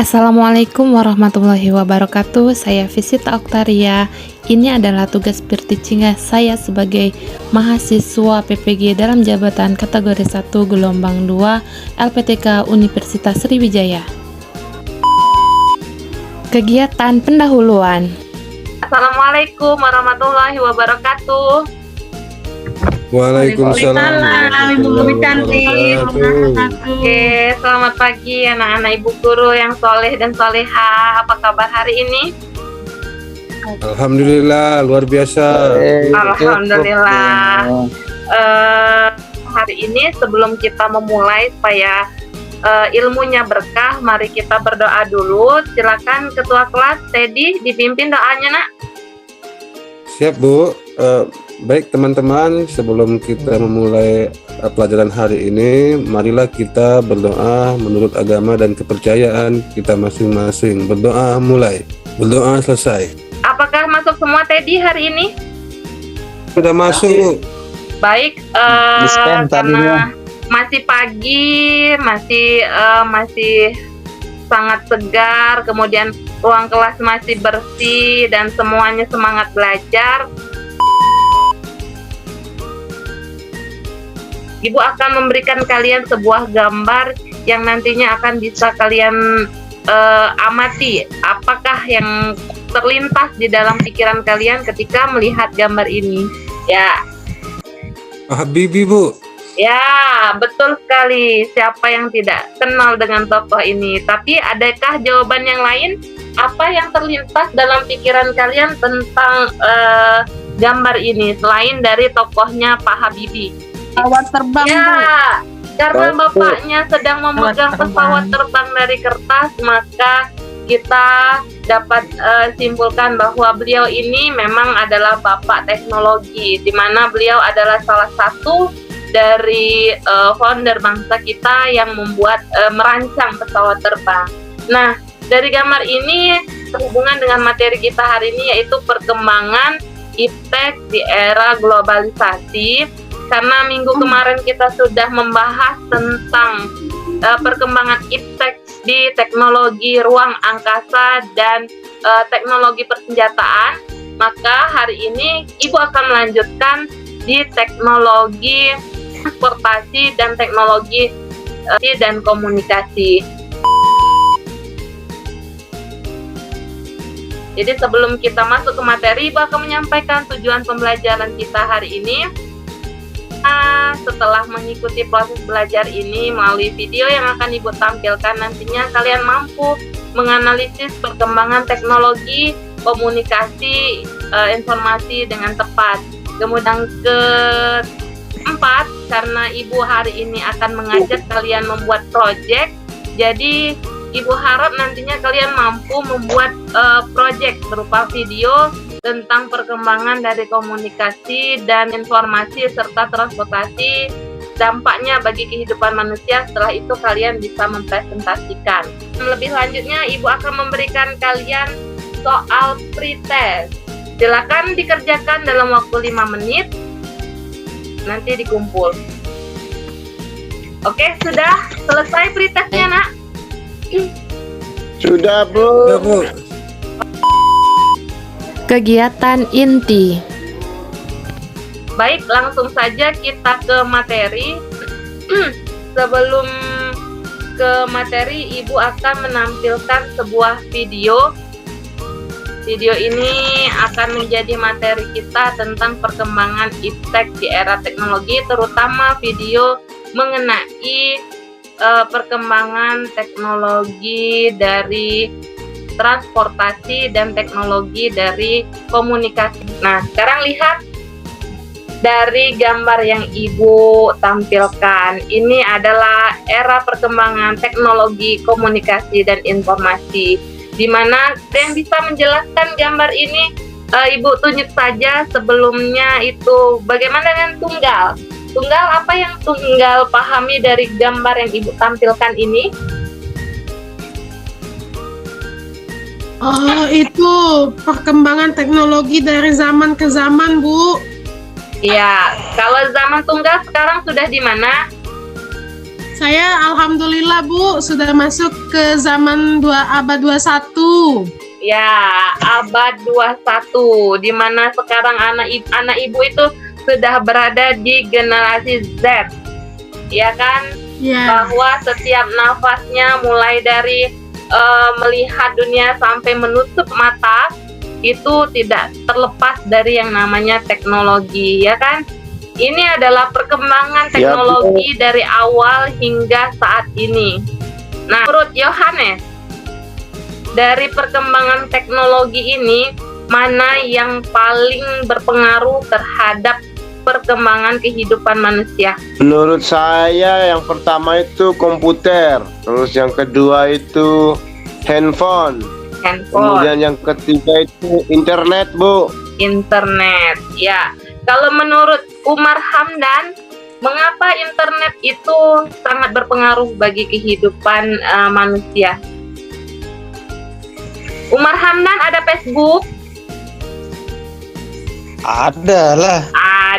Assalamualaikum warahmatullahi wabarakatuh. Saya Visita Oktaria. Ini adalah tugas peer teaching saya sebagai mahasiswa PPG dalam jabatan kategori 1 gelombang 2 LPTK Universitas Sriwijaya. Kegiatan pendahuluan. Assalamualaikum warahmatullahi wabarakatuh. Waalaikumsalam. Ibu cantik. Oke, selamat pagi anak-anak ibu guru yang soleh dan soleha. Apa kabar hari ini? Alhamdulillah, luar biasa. Alhamdulillah. Hari ini sebelum kita memulai supaya ilmunya berkah, mari kita berdoa dulu. Silakan Ketua Kelas Teddy dipimpin doanya, Nak. Siap, Bu. Baik teman-teman, sebelum kita memulai pelajaran hari ini, marilah kita berdoa menurut agama dan kepercayaan kita masing-masing. Berdoa mulai, berdoa selesai. Apakah masuk semua Teddy hari ini? Sudah masuk, Bu. Baik, karena masih pagi, masih sangat segar, kemudian ruang kelas masih bersih dan semuanya semangat belajar. Ibu akan memberikan kalian sebuah gambar yang nantinya akan bisa kalian amati apakah yang terlintas di dalam pikiran kalian ketika melihat gambar ini. Ya. Habibie, Bu. Ya, betul sekali. Siapa yang tidak kenal dengan tokoh ini? Tapi adakah jawaban yang lain? Apa yang terlintas dalam pikiran kalian tentang gambar ini selain dari tokohnya Pak Habibie? Pesawat terbang, ya, Bu. Karena bapaknya sedang memegang pesawat terbang dari kertas, maka kita dapat simpulkan bahwa beliau ini memang adalah bapak teknologi, di mana beliau adalah salah satu dari founder bangsa kita yang membuat merancang pesawat terbang. Nah, dari gambar ini berhubungan dengan materi kita hari ini, yaitu perkembangan iptek di era globalisasi. Karena minggu kemarin kita sudah membahas tentang perkembangan iptek di teknologi ruang angkasa dan teknologi persenjataan, maka hari ini Ibu akan melanjutkan di teknologi transportasi dan teknologi dan komunikasi. Jadi sebelum kita masuk ke materi, Ibu akan menyampaikan tujuan pembelajaran kita hari ini. Setelah mengikuti proses belajar ini melalui video yang akan Ibu tampilkan, nantinya kalian mampu menganalisis perkembangan teknologi komunikasi informasi dengan tepat. Kemudian keempat, karena Ibu hari ini akan mengajak kalian membuat project, jadi Ibu harap nantinya kalian mampu membuat project berupa video tentang perkembangan dari komunikasi dan informasi serta transportasi, dampaknya bagi kehidupan manusia. Setelah itu kalian bisa mempresentasikan. Lebih lanjutnya, Ibu akan memberikan kalian soal pretest. Silakan dikerjakan dalam waktu 5 menit, nanti dikumpul. Oke, sudah selesai pretestnya, Nak? Sudah, Bu. Sudah, Bu. Kegiatan inti. Baik, langsung saja kita ke materi. Sebelum ke materi, Ibu akan menampilkan sebuah video. Video ini akan menjadi materi kita tentang perkembangan iptek di era teknologi, terutama video mengenai perkembangan teknologi dari transportasi dan teknologi dari komunikasi. Nah, sekarang lihat dari gambar yang Ibu tampilkan. Ini adalah era perkembangan teknologi komunikasi dan informasi. Di mana yang bisa menjelaskan gambar ini, Ibu tunjuk saja. Sebelumnya itu bagaimana dengan tunggal? Tunggal, apa yang tunggal pahami dari gambar yang Ibu tampilkan ini? Oh, itu perkembangan teknologi dari zaman ke zaman, Bu. Iya, kalau zaman tunggal sekarang sudah di mana? Saya alhamdulillah Bu sudah masuk ke zaman abad 21. Ya, abad 21, di mana sekarang anak ibu itu sudah berada di generasi Z. Ya kan? Ya. Bahwa setiap nafasnya mulai dari melihat dunia sampai menutup mata itu tidak terlepas dari yang namanya teknologi, ya kan? Ini adalah perkembangan teknologi dari awal hingga saat ini. Nah, menurut Yohanes, dari perkembangan teknologi ini, mana yang paling berpengaruh terhadap perkembangan kehidupan manusia? Menurut saya yang pertama itu komputer, terus yang kedua itu handphone. Kemudian yang ketiga itu internet, Bu. Internet, ya. Kalau menurut Umar Hamdan, mengapa internet itu sangat berpengaruh bagi kehidupan manusia? Umar Hamdan ada Facebook? Ada lah.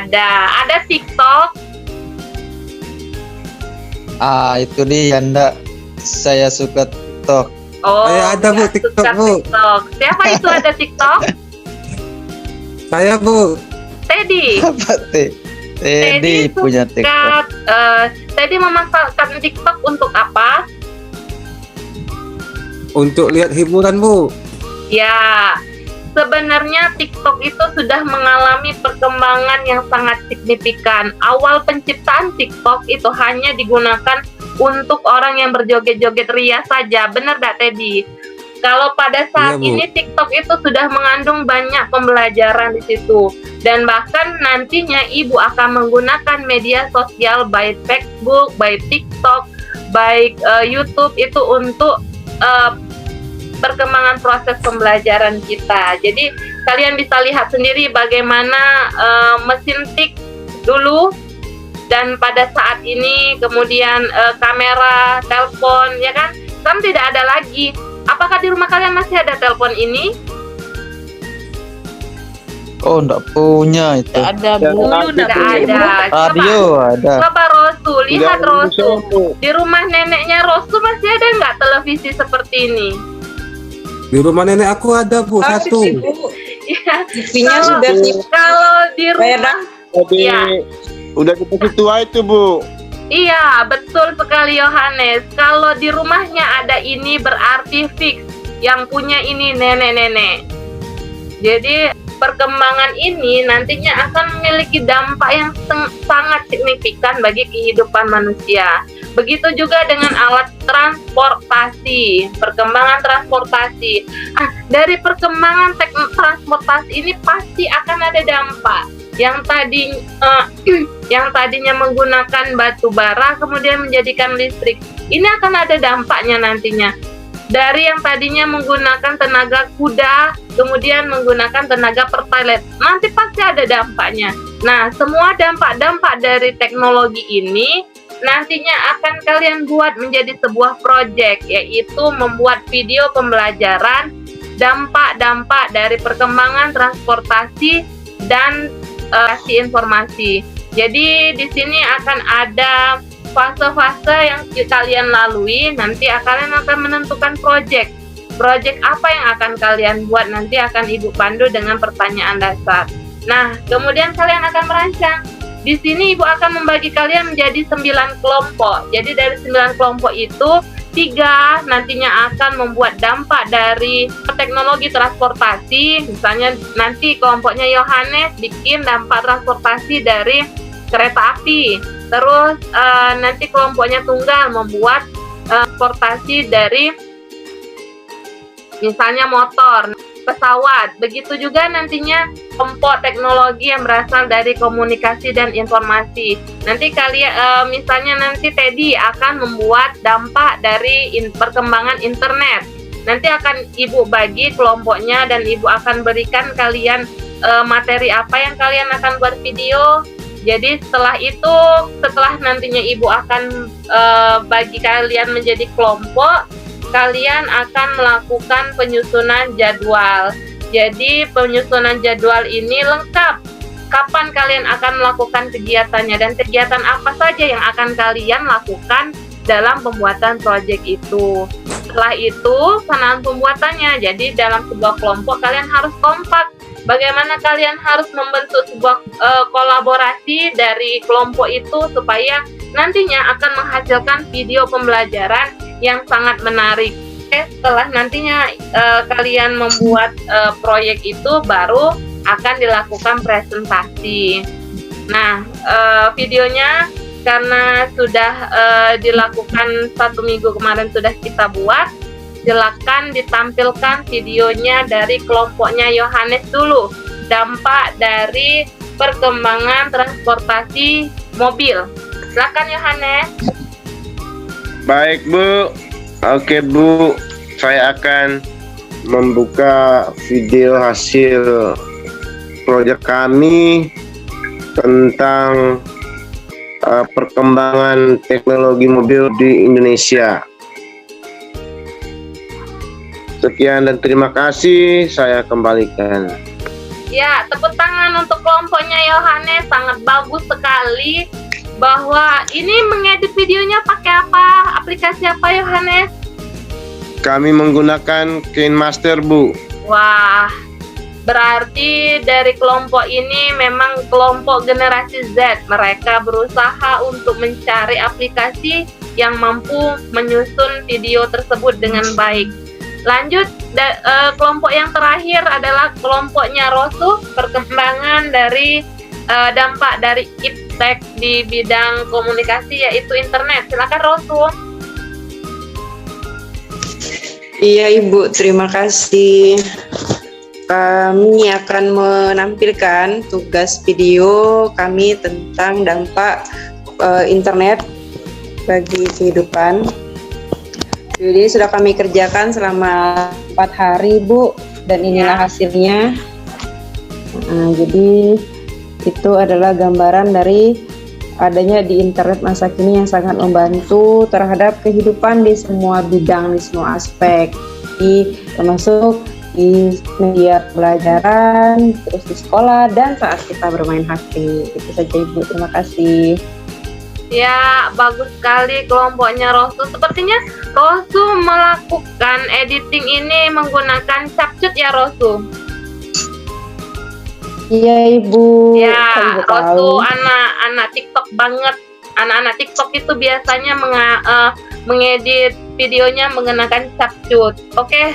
Ada TikTok? Itu dia ndak. Saya suka TikTok. Oh, Saya ada, Bu, nggak TikTok, suka Bu. TikTok. Siapa itu ada TikTok? Saya, Bu. Teddy. Apa Teddy punya TikTok. Teddy memanfaatkan TikTok untuk apa? Untuk lihat hiburan, Bu. Ya, sebenarnya TikTok itu sudah mengalami perkembangan yang sangat signifikan. Awal penciptaan TikTok itu hanya digunakan untuk orang yang berjoget-joget ria saja. Benar gak, Teddy? Kalau pada saat Iya, Bu. ini TikTok itu sudah mengandung banyak pembelajaran di situ. Dan bahkan nantinya ibu akan menggunakan media sosial baik Facebook, baik TikTok, baik YouTube itu untuk perkembangan proses pembelajaran kita. Jadi kalian bisa lihat sendiri bagaimana mesin tik dulu dan pada saat ini, kemudian kamera, telepon, ya kan? Kan tidak ada lagi. Apakah di rumah kalian masih ada telepon ini? Oh, enggak punya itu. Ada Dulu tidak ada. Radio ada. Coba Rosu, lihat Tidak Rosu. bisa, Bu. Di rumah neneknya Rosu masih ada nggak televisi seperti ini? Di rumah nenek aku ada, Bu, satu. Ya, TV-nya kalau- sudah kalau di rumah, Jadi Iya. udah dikasih tua itu, Bu. iya betul sekali Yohanes. Kalau di rumahnya ada ini berarti fix yang punya ini nenek-nenek. Jadi perkembangan ini nantinya akan memiliki dampak yang sangat signifikan bagi kehidupan manusia. Begitu juga dengan alat transportasi, perkembangan transportasi. Dari perkembangan transportasi ini pasti akan ada dampak. Yang tadinya menggunakan batu bara kemudian menjadikan listrik. Ini akan ada dampaknya nantinya. Dari yang tadinya menggunakan tenaga kuda, kemudian menggunakan tenaga pertalite, nanti pasti ada dampaknya. Nah, semua dampak-dampak dari teknologi ini nantinya akan kalian buat menjadi sebuah proyek, yaitu membuat video pembelajaran dampak-dampak dari perkembangan transportasi dan kasih informasi. Jadi di sini akan ada fase-fase yang kalian lalui, nanti kalian akan menentukan proyek apa yang akan kalian buat, nanti akan Ibu pandu dengan pertanyaan dasar. Nah, kemudian kalian akan merancang. Di sini Ibu akan membagi kalian menjadi 9 kelompok. Jadi dari 9 kelompok itu 3 nantinya akan membuat dampak dari teknologi transportasi. Misalnya nanti kelompoknya Yohanes bikin dampak transportasi dari kereta api. Terus nanti kelompoknya Tunggal membuat transportasi dari misalnya motor, pesawat. Begitu juga nantinya kelompok teknologi yang berasal dari komunikasi dan informasi. Nanti kalian misalnya nanti Teddy akan membuat dampak dari perkembangan internet. Nanti akan Ibu bagi kelompoknya dan Ibu akan berikan kalian materi apa yang kalian akan buat video. Jadi setelah nantinya Ibu akan bagi kalian menjadi kelompok, kalian akan melakukan penyusunan jadwal. Jadi penyusunan jadwal ini lengkap. Kapan kalian akan melakukan kegiatannya dan kegiatan apa saja yang akan kalian lakukan dalam pembuatan proyek itu. Setelah itu, penanganan pembuatannya. Jadi dalam sebuah kelompok kalian harus kompak. Bagaimana kalian harus membentuk sebuah kolaborasi dari kelompok itu supaya nantinya akan menghasilkan video pembelajaran yang sangat menarik. Setelah nantinya kalian membuat proyek itu, baru akan dilakukan presentasi. Nah, videonya karena sudah dilakukan 1 minggu kemarin sudah kita buat, silakan ditampilkan videonya dari kelompoknya Yohanes dulu. Dampak dari perkembangan transportasi mobil. Silakan Yohanes. Baik Bu. Oke Bu, saya akan membuka video hasil proyek kami tentang perkembangan teknologi mobil di Indonesia. Sekian dan terima kasih, saya kembalikan. Ya, tepuk tangan untuk kelompoknya Yohanes, sangat bagus sekali. Bahwa ini mengedit videonya pakai apa? Aplikasi apa Yohanes? Kami menggunakan KineMaster Bu. Wah, berarti dari kelompok ini memang kelompok generasi Z. Mereka berusaha untuk mencari aplikasi yang mampu menyusun video tersebut dengan baik. Lanjut, kelompok yang terakhir adalah kelompoknya Rosu, perkembangan dari dampak dari iptek di bidang komunikasi yaitu internet. Silakan Rosu. Iya Ibu, terima kasih. Kami akan menampilkan tugas video kami tentang dampak internet bagi kehidupan. Jadi sudah kami kerjakan selama 4 hari Bu, dan inilah hasilnya. Jadi itu adalah gambaran dari adanya di internet masa kini yang sangat membantu terhadap kehidupan di semua bidang, di semua aspek, termasuk di media pelajaran, terus di sekolah, dan saat kita bermain HP. Itu saja Ibu, terima kasih. Ya, bagus sekali kelompoknya Rosu. Sepertinya Rosu melakukan editing ini menggunakan CapCut ya Rosu? Iya Ibu. Ya, Rosu anak TikTok banget. Anak-anak TikTok itu biasanya mengedit videonya menggunakan CapCut. Oke.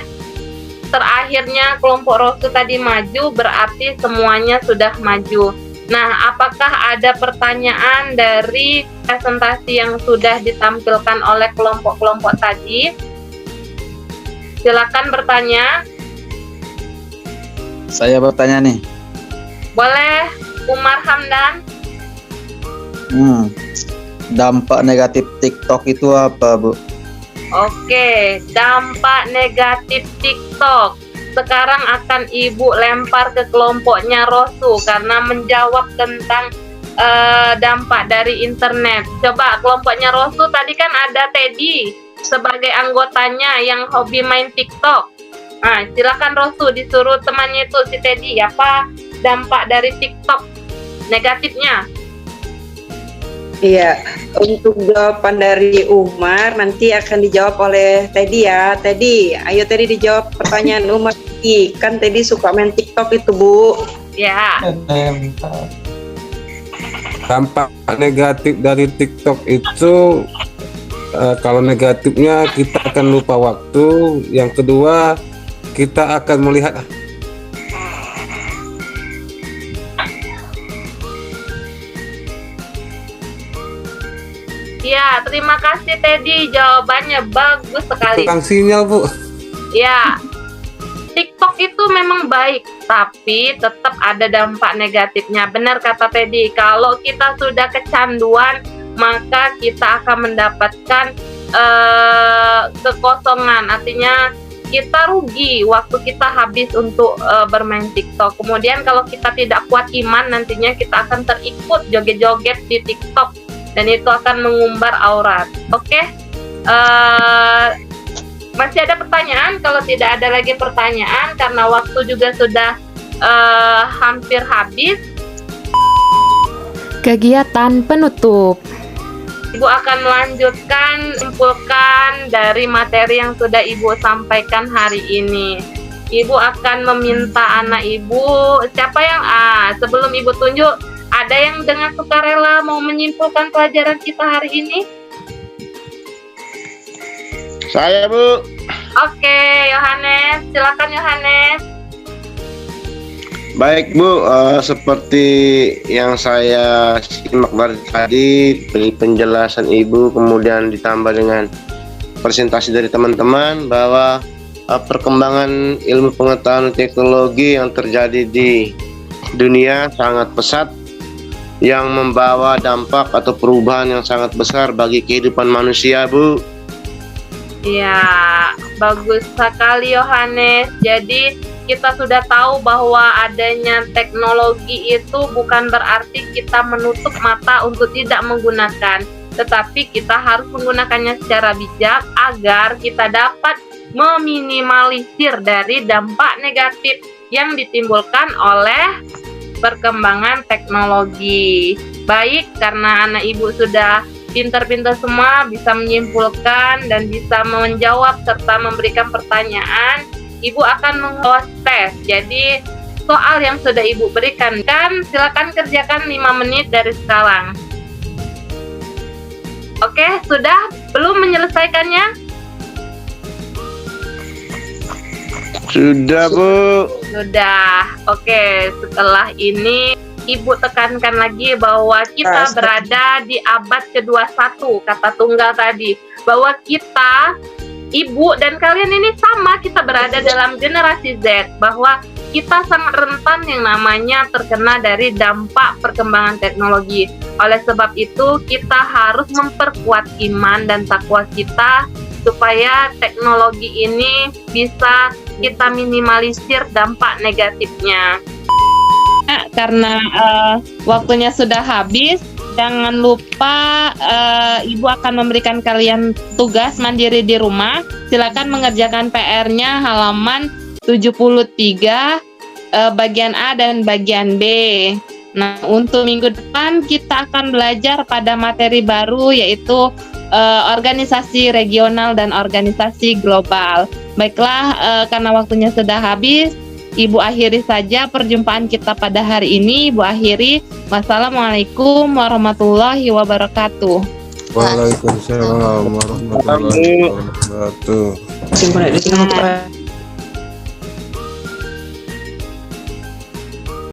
Terakhirnya kelompok Rosu tadi maju, berarti semuanya sudah maju. Nah, apakah ada pertanyaan dari presentasi yang sudah ditampilkan oleh kelompok-kelompok tadi? Silakan bertanya. Saya bertanya nih. Boleh, Umar Hamdan. Dampak negatif TikTok itu apa, Bu? Oke, dampak negatif TikTok. Sekarang akan Ibu lempar ke kelompoknya Rosu karena menjawab tentang dampak dari internet. Coba kelompoknya Rosu tadi kan ada Teddy sebagai anggotanya yang hobi main TikTok. Nah, silakan Rosu disuruh temannya itu si Teddy, apa dampak dari TikTok negatifnya? Iya, untuk jawaban dari Umar nanti akan dijawab oleh Teddy ya. Teddy, ayo Teddy dijawab pertanyaan Umar. Kan Teddy suka main TikTok itu Bu. Ya. Dampak negatif dari TikTok itu kalau negatifnya kita akan lupa waktu. Yang kedua, kita akan melihat Ya, terima kasih Teddy, jawabannya bagus sekali. kurang sinyal Bu. Ya, TikTok itu memang baik, tapi tetap ada dampak negatifnya. Benar kata Teddy, kalau kita sudah kecanduan, maka kita akan mendapatkan kekosongan. Artinya kita rugi, waktu kita habis untuk bermain TikTok. Kemudian kalau kita tidak kuat iman, nantinya kita akan terikut joget-joget di TikTok, dan itu akan mengumbar aurat. Oke, masih ada pertanyaan? Kalau tidak ada lagi pertanyaan, karena waktu juga sudah hampir habis. Kegiatan penutup. Ibu akan melanjutkan simpulkan dari materi yang sudah Ibu sampaikan hari ini. Ibu akan meminta anak Ibu, siapa yang sebelum Ibu tunjuk, ada yang dengan sukarela mau menyimpulkan pelajaran kita hari ini? Saya, Bu. Oke, Yohanes, silakan Yohanes. Baik, Bu, seperti yang saya simak dari penjelasan Ibu, kemudian ditambah dengan presentasi dari teman-teman bahwa perkembangan ilmu pengetahuan teknologi yang terjadi di dunia sangat pesat, yang membawa dampak atau perubahan yang sangat besar bagi kehidupan manusia, Bu. Ya, bagus sekali Yohanes. Jadi kita sudah tahu bahwa adanya teknologi itu bukan berarti kita menutup mata untuk tidak menggunakan, tetapi kita harus menggunakannya secara bijak agar kita dapat meminimalisir dari dampak negatif yang ditimbulkan oleh perkembangan teknologi. Baik, karena anak ibu sudah pintar-pintar semua, bisa menyimpulkan dan bisa menjawab serta memberikan pertanyaan, ibu akan menghost tes. Jadi soal yang sudah ibu berikan kan silakan kerjakan 5 menit dari sekarang. Oke, sudah? Belum menyelesaikannya? Sudah, Bu. Sudah. Oke, setelah ini Ibu tekankan lagi bahwa kita berada di abad ke-21, kata tunggal tadi. Bahwa kita, Ibu dan kalian ini sama, kita berada dalam generasi Z. Bahwa kita sangat rentan yang namanya terkena dari dampak perkembangan teknologi. Oleh sebab itu, kita harus memperkuat iman dan takwa kita supaya teknologi ini bisa kita minimalisir dampak negatifnya. Karena waktunya sudah habis, jangan lupa Ibu akan memberikan kalian tugas mandiri di rumah. Silakan mengerjakan PR-nya halaman 73 bagian A dan bagian B. Nah, untuk minggu depan kita akan belajar pada materi baru, yaitu organisasi regional dan organisasi global. Baiklah, karena waktunya sudah habis, Ibu akhiri saja perjumpaan kita pada hari ini. Ibu akhiri. Wassalamualaikum warahmatullahi wabarakatuh. Waalaikumsalam warahmatullahi wabarakatuh.